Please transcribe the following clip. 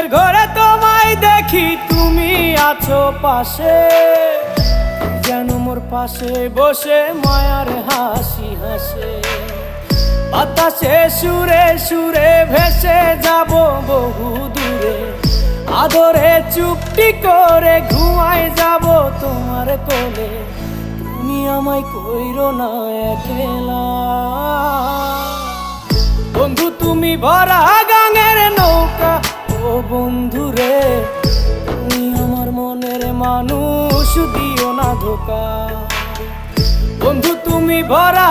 ঘুমের ঘরে তোমায় দেখি, তুমি আছো পাশে, যেন মোর পাশে বসে মায়ার হাসি হাসে। বাতাসে সুরে সুরে ভেসে যাব বহু দূরে, আদরে চুপটি করে ঘুমায় যাব তোমার কোলে। তুমি আমায় কইরো না একলা বন্ধু, তুমি ভরা গাঙের নৌকা। ও বন্ধু রে, তুমি আমার মনের মানুষ, দিও না ধোকা। বন্ধু তুমি ভরা